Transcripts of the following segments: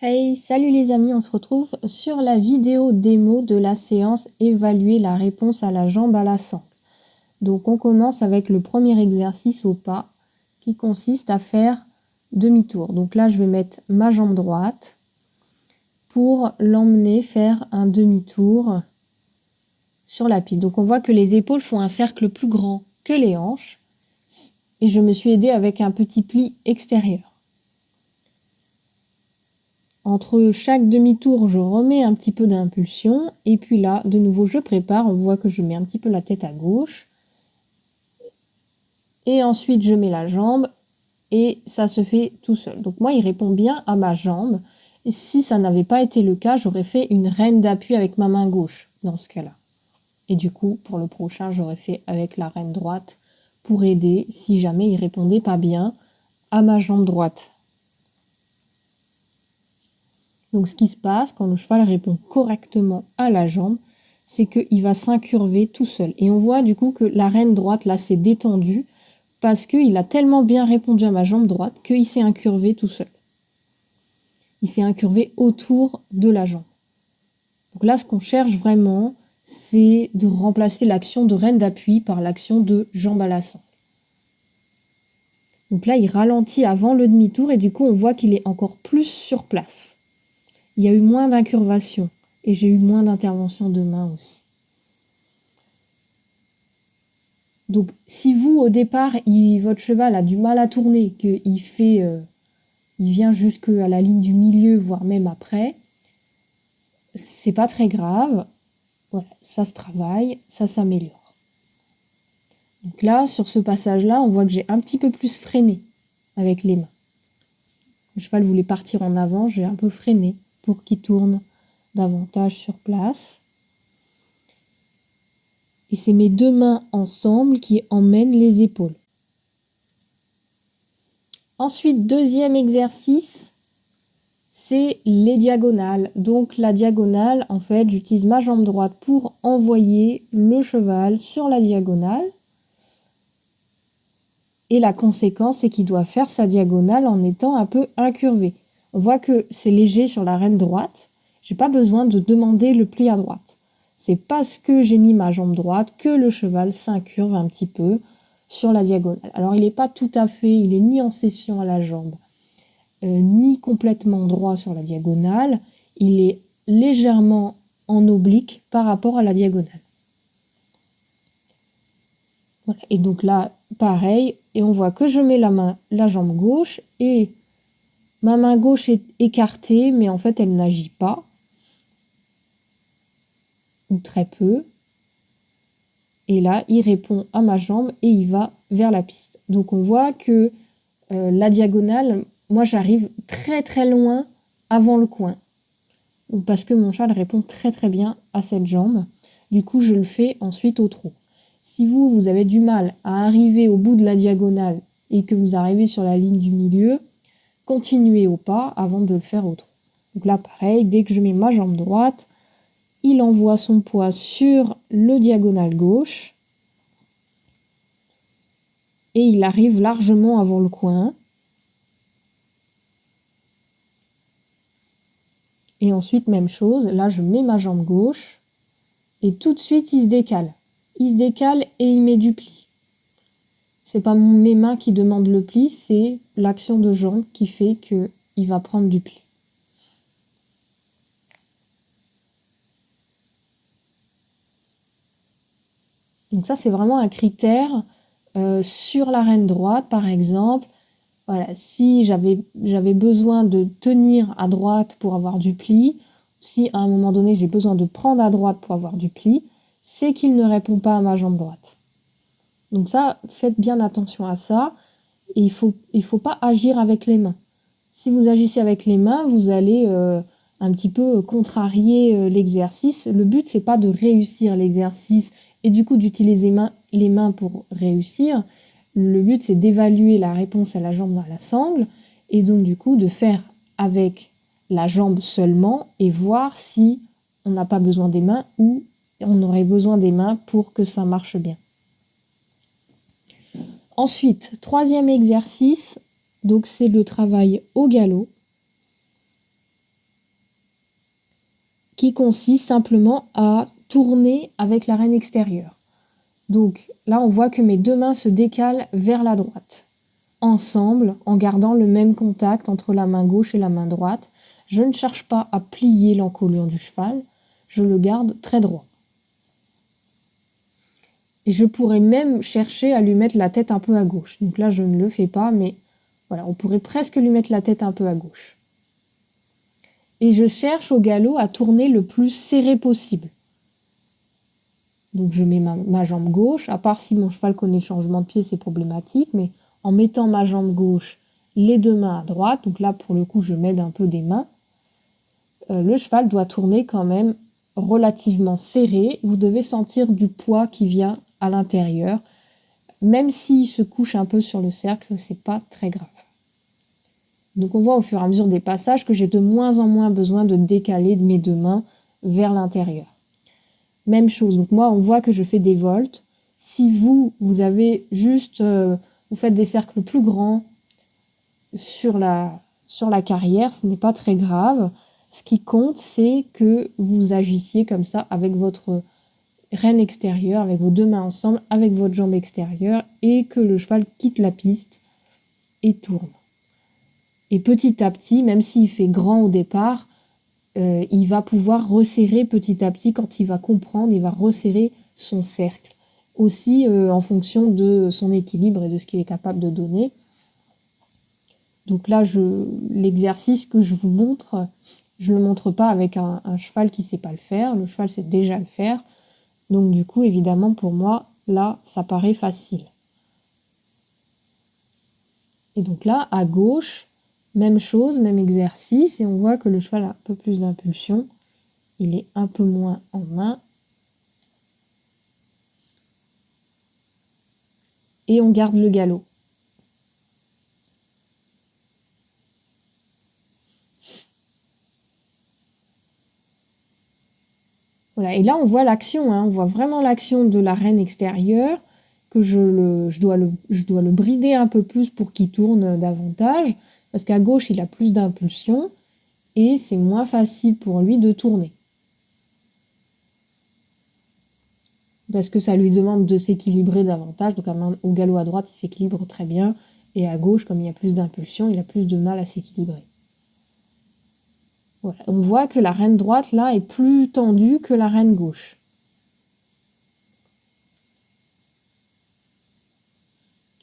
Hey, salut les amis, on se retrouve sur la vidéo démo de la séance évaluer la réponse à la jambe à la sangle. Donc on commence avec le premier exercice au pas qui consiste à faire demi-tour. Donc là je vais mettre ma jambe droite pour l'emmener faire un demi-tour sur la piste. Donc on voit que les épaules font un cercle plus grand que les hanches et je me suis aidée avec un petit pli extérieur. Entre chaque demi-tour, je remets un petit peu d'impulsion. Et puis là, de nouveau, je prépare. On voit que je mets un petit peu la tête à gauche. Et ensuite, je mets la jambe. Et ça se fait tout seul. Donc moi, il répond bien à ma jambe. Et si ça n'avait pas été le cas, j'aurais fait une reine d'appui avec ma main gauche dans ce cas-là. Et du coup, pour le prochain, j'aurais fait avec la reine droite pour aider si jamais il répondait pas bien à ma jambe droite. Donc ce qui se passe quand le cheval répond correctement à la jambe, c'est qu'il va s'incurver tout seul. Et on voit du coup que la reine droite là s'est détendue parce qu'il a tellement bien répondu à ma jambe droite qu'il s'est incurvé tout seul. Il s'est incurvé autour de la jambe. Donc là, ce qu'on cherche vraiment, c'est de remplacer l'action de reine d'appui par l'action de jambe à la sangle. Donc là, il ralentit avant le demi-tour et du coup, on voit qu'il est encore plus sur place. Il y a eu moins d'incurvation et j'ai eu moins d'intervention de main aussi. Donc si vous, au départ, votre cheval a du mal à tourner, qu'il vient jusqu'à la ligne du milieu, voire même après, c'est pas très grave. Voilà, ça se travaille, ça s'améliore. Donc là, sur ce passage-là, on voit que j'ai un petit peu plus freiné avec les mains. Le cheval voulait partir en avant, j'ai un peu freiné pour qu'il tourne davantage sur place. Et c'est mes deux mains ensemble qui emmènent les épaules. Ensuite, deuxième exercice, c'est les diagonales. Donc la diagonale, en fait, j'utilise ma jambe droite pour envoyer le cheval sur la diagonale. Et la conséquence, c'est qu'il doit faire sa diagonale en étant un peu incurvé. On voit que c'est léger sur la reine droite. J'ai pas besoin de demander le pli à droite. C'est parce que j'ai mis ma jambe droite que le cheval s'incurve un petit peu sur la diagonale. Alors il n'est pas tout à fait, il est ni en cession à la jambe, ni complètement droit sur la diagonale. Il est légèrement en oblique par rapport à la diagonale. Voilà. Et donc là, pareil, et on voit que je mets la jambe gauche et ma main gauche est écartée, mais en fait elle n'agit pas, ou très peu. Et là, il répond à ma jambe et il va vers la piste. Donc on voit que la diagonale, moi j'arrive très très loin avant le coin. Parce que mon cheval répond très très bien à cette jambe. Du coup, je le fais ensuite au trot. Si vous avez du mal à arriver au bout de la diagonale et que vous arrivez sur la ligne du milieu, continuez au pas avant de le faire au trot. Donc là, pareil, dès que je mets ma jambe droite, il envoie son poids sur le diagonal gauche et il arrive largement avant le coin. Et ensuite, même chose, là je mets ma jambe gauche et tout de suite il se décale. Il se décale et il met du pli. C'est pas mes mains qui demandent le pli, c'est l'action de jambe qui fait qu'il va prendre du pli. Donc ça, c'est vraiment un critère sur la reine droite, par exemple. Voilà, si j'avais besoin de tenir à droite pour avoir du pli, si à un moment donné j'ai besoin de prendre à droite pour avoir du pli, c'est qu'il ne répond pas à ma jambe droite. Donc ça, faites bien attention à ça. Et il faut pas agir avec les mains. Si vous agissez avec les mains, vous allez un petit peu contrarier l'exercice. Le but, c'est pas de réussir l'exercice et du coup d'utiliser les mains pour réussir. Le but, c'est d'évaluer la réponse à la jambe à la sangle et donc du coup de faire avec la jambe seulement et voir si on n'a pas besoin des mains ou on aurait besoin des mains pour que ça marche bien. Ensuite, troisième exercice, donc c'est le travail au galop. qui consiste simplement à tourner avec la reine extérieure. Donc là, on voit que mes deux mains se décalent vers la droite, ensemble, en gardant le même contact entre la main gauche et la main droite. Je ne cherche pas à plier l'encolure du cheval, je le garde très droit. Et je pourrais même chercher à lui mettre la tête un peu à gauche. Donc là, je ne le fais pas, mais voilà, on pourrait presque lui mettre la tête un peu à gauche. Et je cherche au galop à tourner le plus serré possible. Donc je mets ma jambe gauche, à part si mon cheval connaît le changement de pied, c'est problématique, mais en mettant ma jambe gauche, les deux mains à droite, donc là pour le coup je m'aide un peu des mains, le cheval doit tourner quand même relativement serré. Vous devez sentir du poids qui vient à l'intérieur. Même s'il se couche un peu sur le cercle, c'est pas très grave. Donc on voit au fur et à mesure des passages que j'ai de moins en moins besoin de décaler de mes deux mains vers l'intérieur. Même chose, donc moi on voit que je fais des voltes. Si vous avez juste, vous faites des cercles plus grands sur la carrière, ce n'est pas très grave. Ce qui compte, c'est que vous agissiez comme ça avec votre reine extérieure, avec vos deux mains ensemble, avec votre jambe extérieure, et que le cheval quitte la piste et tourne. Et petit à petit, même s'il fait grand au départ, il va pouvoir resserrer petit à petit quand il va comprendre, il va resserrer son cercle. Aussi en fonction de son équilibre et de ce qu'il est capable de donner. Donc là, l'exercice que je vous montre, je ne le montre pas avec un cheval qui ne sait pas le faire. Le cheval sait déjà le faire. Donc du coup, évidemment, pour moi, là, ça paraît facile. Et donc là, à gauche, même chose, même exercice, et on voit que le cheval a un peu plus d'impulsion. Il est un peu moins en main. Et on garde le galop. Voilà, et là on voit l'action, on voit vraiment l'action de la reine extérieure, que je dois le brider un peu plus pour qu'il tourne davantage, parce qu'à gauche il a plus d'impulsion, et c'est moins facile pour lui de tourner. Parce que ça lui demande de s'équilibrer davantage, donc au galop à droite il s'équilibre très bien, et à gauche, comme il y a plus d'impulsion, il a plus de mal à s'équilibrer. Voilà. On voit que la reine droite, là, est plus tendue que la reine gauche.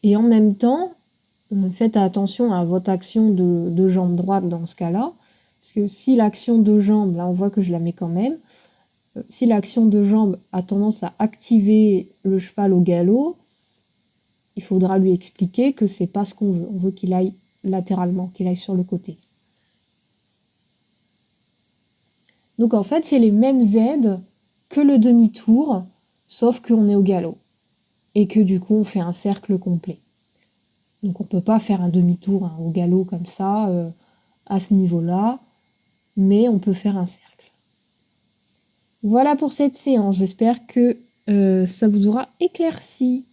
Et en même temps, faites attention à votre action de jambe droite dans ce cas-là. Parce que si l'action de jambe, là on voit que je la mets quand même, si l'action de jambe a tendance à activer le cheval au galop, il faudra lui expliquer que c'est pas ce qu'on veut. On veut qu'il aille latéralement, qu'il aille sur le côté. Donc en fait, c'est les mêmes aides que le demi-tour, sauf qu'on est au galop. Et que du coup, on fait un cercle complet. Donc on ne peut pas faire un demi-tour au galop comme ça, à ce niveau-là, mais on peut faire un cercle. Voilà pour cette séance, j'espère que ça vous aura éclairci.